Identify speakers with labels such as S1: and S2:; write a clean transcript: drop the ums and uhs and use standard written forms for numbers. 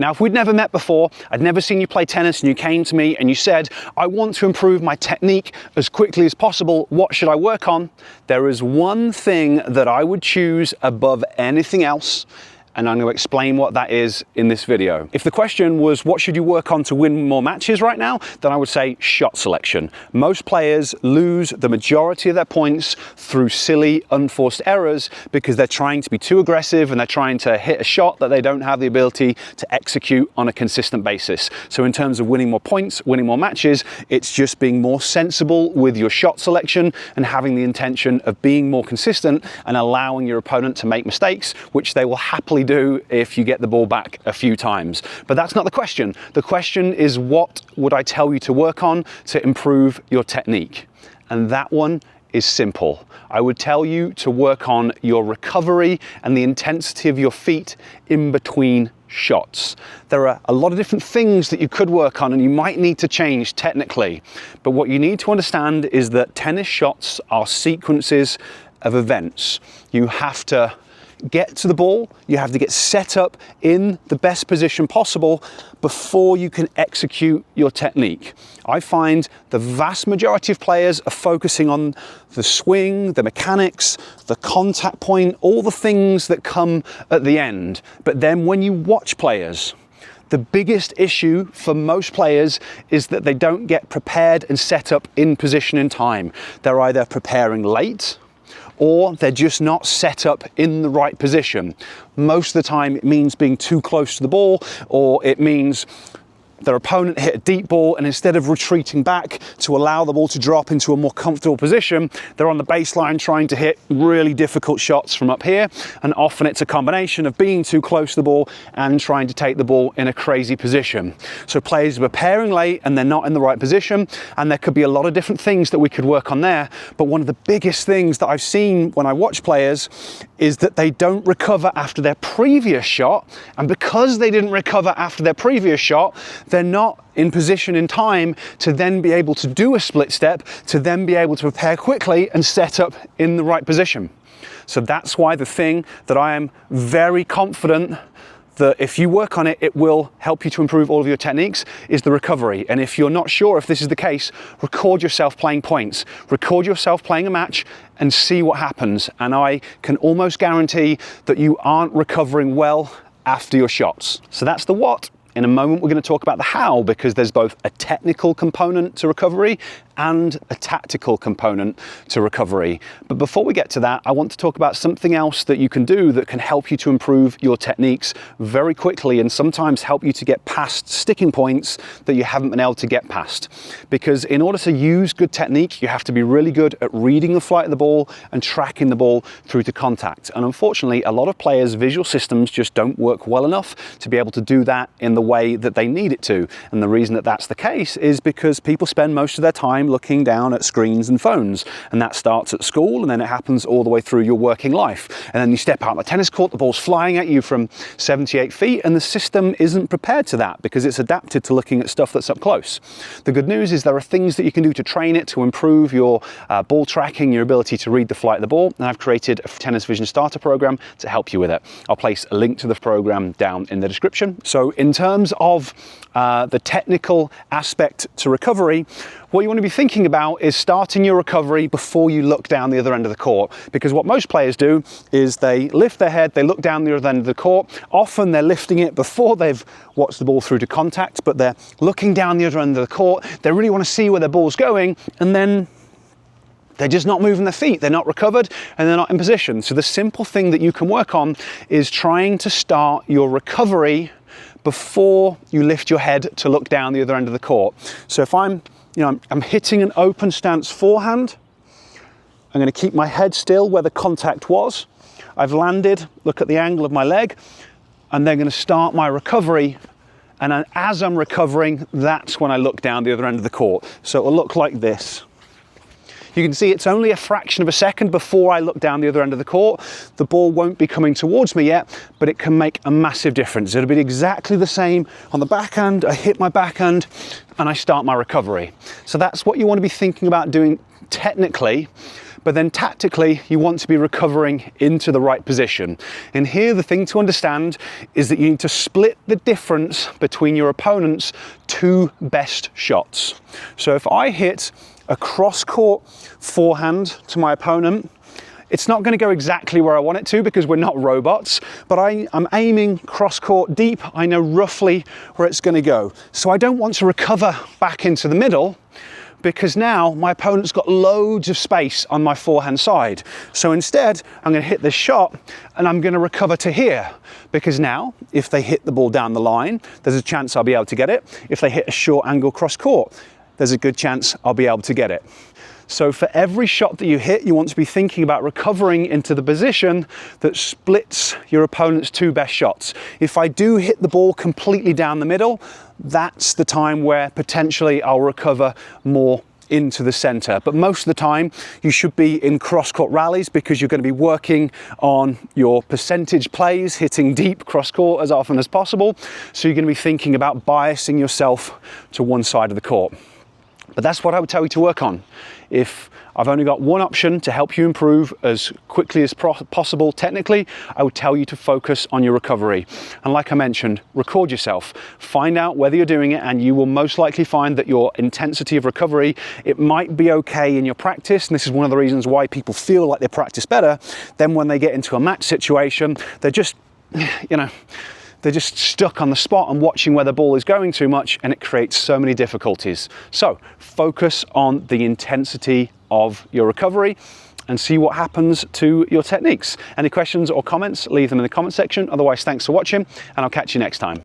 S1: Now, if we'd never met before, I'd never seen you play tennis, and you came to me and you said, I want to improve my technique as quickly as possible, what should I work on? There is one thing that I would choose above anything else, and I'm going to explain what that is in this video. If the question was, what should you work on to win more matches right now? Then I would say shot selection. Most players lose the majority of their points through silly, unforced errors because they're trying to be too aggressive and they're trying to hit a shot that they don't have the ability to execute on a consistent basis. So in terms of winning more points, winning more matches, it's just being more sensible with your shot selection and having the intention of being more consistent and allowing your opponent to make mistakes, which they will happily do if you get the ball back a few times. But that's not the question. The question is, what would I tell you to work on to improve your technique? And that one is simple. I would tell you to work on your recovery and the intensity of your feet in between shots. There are a lot of different things that you could work on and you might need to change technically. But what you need to understand is that tennis shots are sequences of events. You have to get to the ball, you have to get set up in the best position possible before you can execute your technique. I find the vast majority of players are focusing on the swing, the mechanics, the contact point, all the things that come at the end. But then when you watch players, the biggest issue for most players is that they don't get prepared and set up in position in time. They're either preparing late, or they're just not set up in the right position. Most of the time it means being too close to the ball, or it means their opponent hit a deep ball and instead of retreating back to allow the ball to drop into a more comfortable position, they're on the baseline trying to hit really difficult shots from up here. And often it's a combination of being too close to the ball and trying to take the ball in a crazy position. So players are preparing late and they're not in the right position, and there could be a lot of different things that we could work on there. But one of the biggest things that I've seen when I watch players is that they don't recover after their previous shot, and because they didn't recover after their previous shot, they're not in position in time to then be able to do a split step, to then be able to prepare quickly and set up in the right position. So that's why the thing that I am very confident that if you work on it, it will help you to improve all of your techniques, is the recovery. And if you're not sure if this is the case, record yourself playing points, record yourself playing a match and see what happens. And I can almost guarantee that you aren't recovering well after your shots. So that's the what. In a moment, we're going to talk about the how, because there's both a technical component to recovery and a tactical component to recovery. But before we get to that, I want to talk about something else that you can do that can help you to improve your techniques very quickly and sometimes help you to get past sticking points that you haven't been able to get past. Because in order to use good technique, you have to be really good at reading the flight of the ball and tracking the ball through to contact. And unfortunately, a lot of players' visual systems just don't work well enough to be able to do that in the way that they need it to. And the reason that that's the case is because people spend most of their time looking down at screens and phones, and that starts at school and then it happens all the way through your working life. And then you step out on the tennis court, the ball's flying at you from 78 feet, and the system isn't prepared to that because it's adapted to looking at stuff that's up close. The good news is there are things that you can do to train it to improve your ball tracking, your ability to read the flight of the ball, and I've created a Tennis Vision Starter program to help you with it. I'll place a link to the program down in the description. So in terms of the technical aspect to recovery, what you want to be thinking about is starting your recovery before you look down the other end of the court. Because what most players do is they lift their head, they look down the other end of the court. Often they're lifting it before they've watched the ball through to contact, but they're looking down the other end of the court. They really want to see where their ball's going, and then they're just not moving their feet, they're not recovered, and they're not in position. So the simple thing that you can work on is trying to start your recovery before you lift your head to look down the other end of the court. So if I'm hitting an open stance forehand, I'm going to keep my head still where the contact was. I've landed, look at the angle of my leg, and then going to start my recovery. And then as I'm recovering, that's when I look down the other end of the court. So it'll look like this. You can see it's only a fraction of a second before I look down the other end of the court. The ball won't be coming towards me yet, but it can make a massive difference. It'll be exactly the same on the backhand. I hit my backhand and I start my recovery. So that's what you want to be thinking about doing technically. but then tactically you want to be recovering into the right position. And here the thing to understand is that you need to split the difference between your opponent's two best shots. So if I hit a cross-court forehand to my opponent, it's not going to go exactly where I want it to because we're not robots, but I'm aiming cross-court deep. I know roughly where it's going to go. So I don't want to recover back into the middle because now my opponent's got loads of space on my forehand side. So instead, I'm going to hit this shot and I'm going to recover to here because now if they hit the ball down the line, there's a chance I'll be able to get it. If they hit a short angle cross-court, there's a good chance I'll be able to get it. So for every shot that you hit, you want to be thinking about recovering into the position that splits your opponent's two best shots. If I do hit the ball completely down the middle, that's the time where potentially I'll recover more into the center. But most of the time you should be in cross-court rallies because you're going to be working on your percentage plays, hitting deep cross-court as often as possible. So you're going to be thinking about biasing yourself to one side of the court. But that's what I would tell you to work on. If I've only got one option to help you improve as quickly as possible technically, I would tell you to focus on your recovery. And like I mentioned, record yourself. Find out whether you're doing it, and you will most likely find that your intensity of recovery, it might be okay in your practice. And this is one of the reasons why people feel like they practice better. Then when they get into a match situation, they're just, they're just stuck on the spot and watching where the ball is going too much, and it creates so many difficulties. So focus on the intensity of your recovery and see what happens to your techniques. Any questions or comments, leave them in the comment section. Otherwise, thanks for watching, and I'll catch you next time.